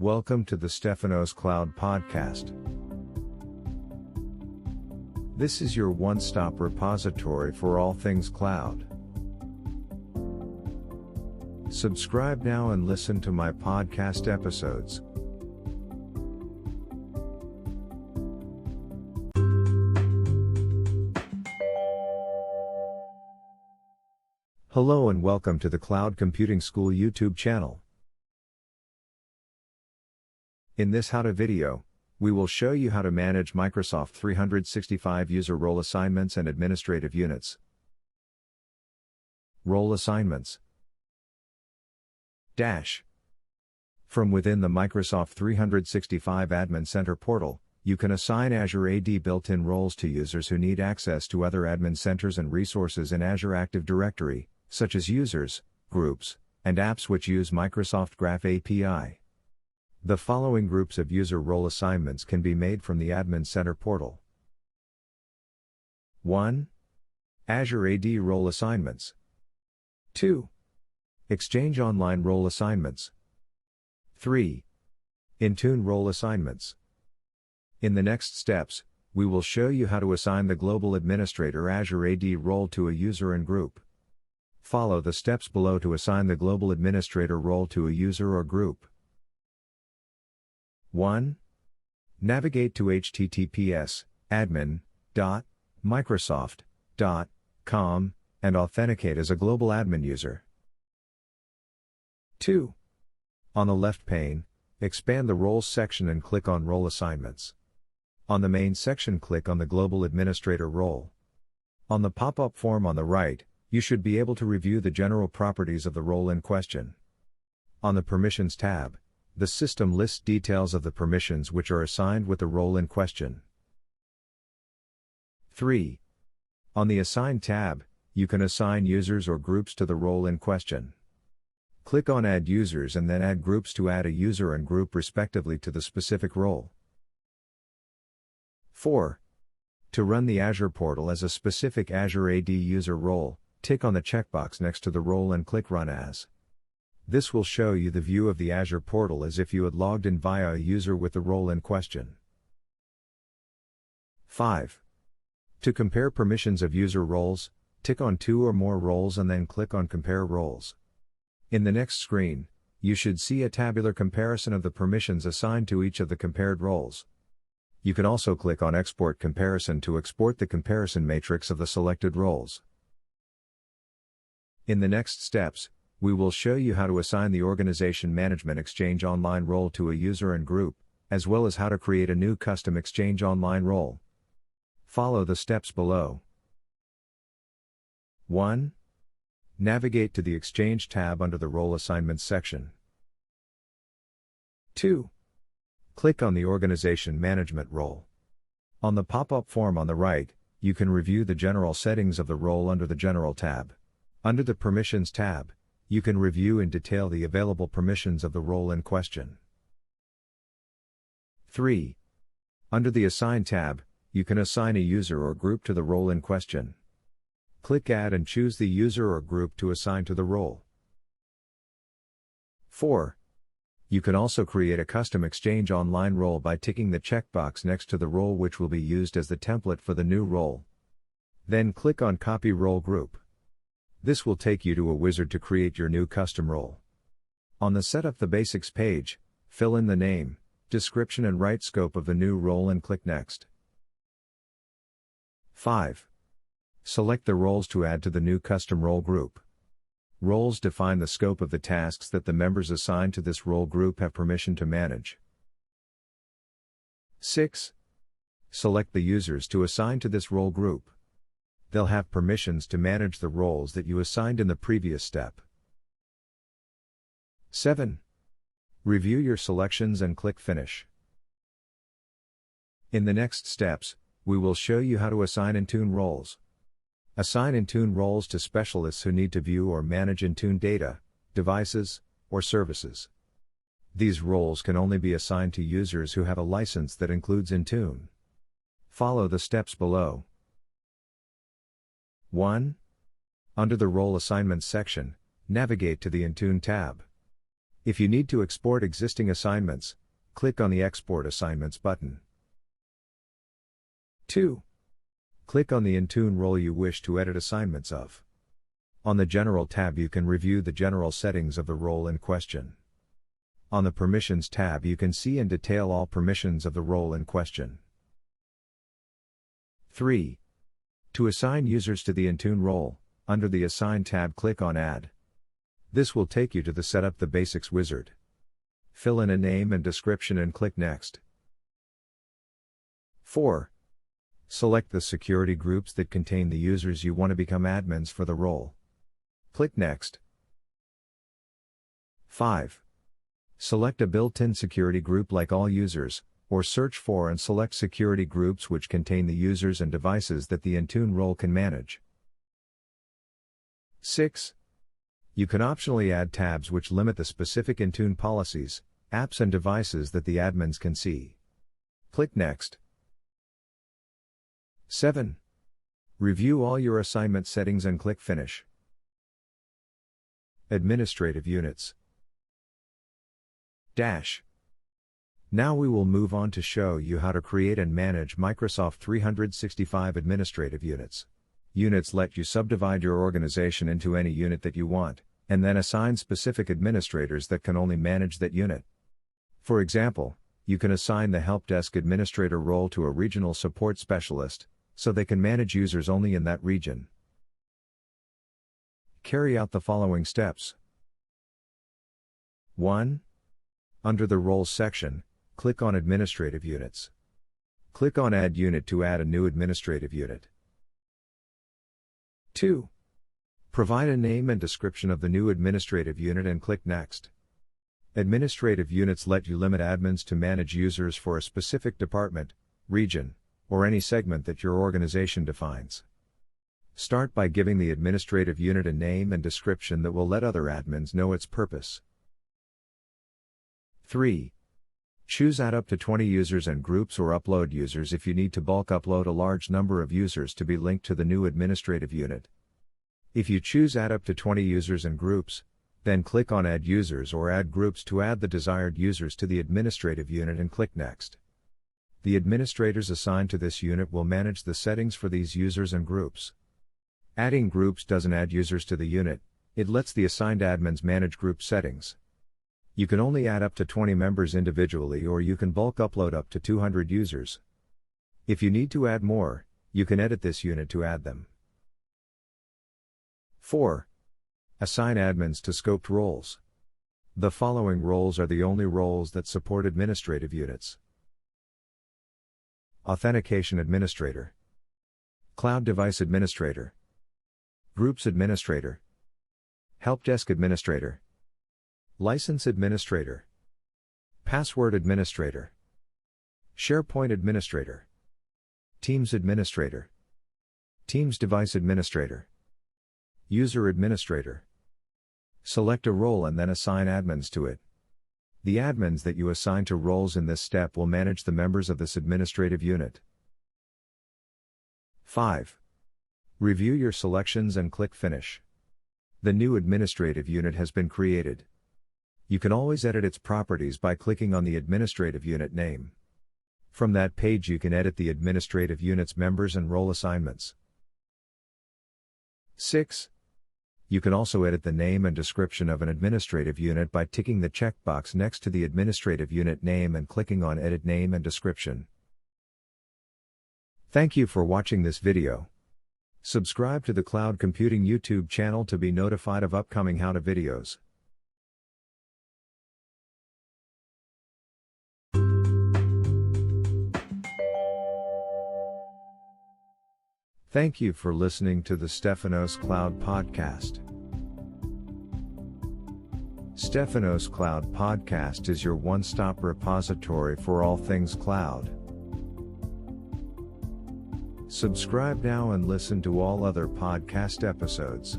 Welcome to the Stefanos Cloud Podcast. This is your one-stop repository for all things cloud. Subscribe now and listen to my podcast episodes. Hello and welcome to the Cloud Computing School YouTube channel. In this how-to video, we will show you how to manage Microsoft 365 user role assignments and administrative units. Role assignments. From within the Microsoft 365 Admin Center portal, you can assign Azure AD built-in roles to users who need access to other admin centers and resources in Azure Active Directory, such as users, groups, and apps which use Microsoft Graph API. The following groups of user role assignments can be made from the Admin Center portal. 1. Azure AD role assignments. 2. Exchange Online role assignments. 3. Intune role assignments. In the next steps, we will show you how to assign the Global Administrator Azure AD role to a user and group. Follow the steps below to assign the Global Administrator role to a user or group. 1. Navigate to https://admin.microsoft.com and authenticate as a global admin user. 2. On the left pane, expand the Roles section and click on Role Assignments. On the main section, click on the Global Administrator role. On the pop-up form on the right, you should be able to review the general properties of the role in question. On the Permissions tab, the system lists details of the permissions which are assigned with the role in question. 3. On the Assign tab, you can assign users or groups to the role in question. Click on Add Users and then Add Groups to add a user and group respectively to the specific role. 4. To run the Azure portal as a specific Azure AD user role, tick on the checkbox next to the role and click Run As. This will show you the view of the Azure portal as if you had logged in via a user with the role in question. 5. To compare permissions of user roles, tick on two or more roles and then click on Compare Roles. In the next screen, you should see a tabular comparison of the permissions assigned to each of the compared roles. You can also click on Export Comparison to export the comparison matrix of the selected roles. In the next steps, we will show you how to assign the Organization Management Exchange Online role to a user and group, as well as how to create a new custom Exchange Online role. Follow the steps below. 1. Navigate to the Exchange tab under the Role Assignments section. 2. Click on the Organization Management role. On the pop-up form on the right, you can review the general settings of the role under the General tab. Under the Permissions tab, you can review in detail the available permissions of the role in question. 3. Under the Assign tab, you can assign a user or group to the role in question. Click Add and choose the user or group to assign to the role. 4. You can also create a custom Exchange Online role by ticking the checkbox next to the role which will be used as the template for the new role. Then click on Copy Role Group. This will take you to a wizard to create your new custom role. On the Set Up the Basics page, fill in the name, description and right scope of the new role and click Next. 5. Select the roles to add to the new custom role group. Roles define the scope of the tasks that the members assigned to this role group have permission to manage. 6. Select the users to assign to this role group. They'll have permissions to manage the roles that you assigned in the previous step. 7. Review your selections and click Finish. In the next steps, we will show you how to assign Intune roles. Assign Intune roles to specialists who need to view or manage Intune data, devices, or services. These roles can only be assigned to users who have a license that includes Intune. Follow the steps below. 1. Under the Role Assignments section, navigate to the Intune tab. If you need to export existing assignments, click on the Export Assignments button. 2. Click on the Intune role you wish to edit assignments of. On the General tab you can review the general settings of the role in question. On the Permissions tab you can see in detail all permissions of the role in question. 3. To assign users to the Intune role, under the Assign tab click on Add. This will take you to the Setup the Basics wizard. Fill in a name and description and click Next. 4. Select the security groups that contain the users you want to become admins for the role. Click Next. 5. Select a built-in security group like All Users, or search for and select security groups which contain the users and devices that the Intune role can manage. 6. You can optionally add tabs which limit the specific Intune policies, apps and devices that the admins can see. Click Next. 7. Review all your assignment settings and click Finish. Administrative Units. Now we will move on to show you how to create and manage Microsoft 365 administrative units. Units let you subdivide your organization into any unit that you want, and then assign specific administrators that can only manage that unit. For example, you can assign the Help Desk Administrator role to a regional support specialist, so they can manage users only in that region. Carry out the following steps. 1. Under the Roles section, click on Administrative Units. Click on Add Unit to add a new administrative unit. 2. Provide a name and description of the new administrative unit and click Next. Administrative units let you limit admins to manage users for a specific department, region, or any segment that your organization defines. Start by giving the administrative unit a name and description that will let other admins know its purpose. 3. Choose Add up to 20 users and groups or Upload users if you need to bulk upload a large number of users to be linked to the new administrative unit. If you choose Add up to 20 users and groups, then click on Add Users or Add Groups to add the desired users to the administrative unit and click Next. The administrators assigned to this unit will manage the settings for these users and groups. Adding groups doesn't add users to the unit, it lets the assigned admins manage group settings. You can only add up to 20 members individually or you can bulk upload up to 200 users. If you need to add more, you can edit this unit to add them. 4. Assign admins to scoped roles. The following roles are the only roles that support administrative units. Authentication Administrator, Cloud Device Administrator, Groups Administrator, Help Desk Administrator, License Administrator, Password Administrator, SharePoint Administrator, Teams Administrator, Teams Device Administrator, User Administrator. Select a role and then assign admins to it. The admins that you assign to roles in this step will manage the members of this administrative unit. 5. Review your selections and click Finish. The new administrative unit has been created. You can always edit its properties by clicking on the administrative unit name. From that page you can edit the administrative unit's members and role assignments. 6. You can also edit the name and description of an administrative unit by ticking the checkbox next to the administrative unit name and clicking on Edit Name and Description. Thank you for watching this video. Subscribe to the Cloud Computing YouTube channel to be notified of upcoming how-to videos. Thank you for listening to the Stefanos Cloud Podcast. Stefanos Cloud Podcast is your one-stop repository for all things cloud. Subscribe now and listen to all other podcast episodes.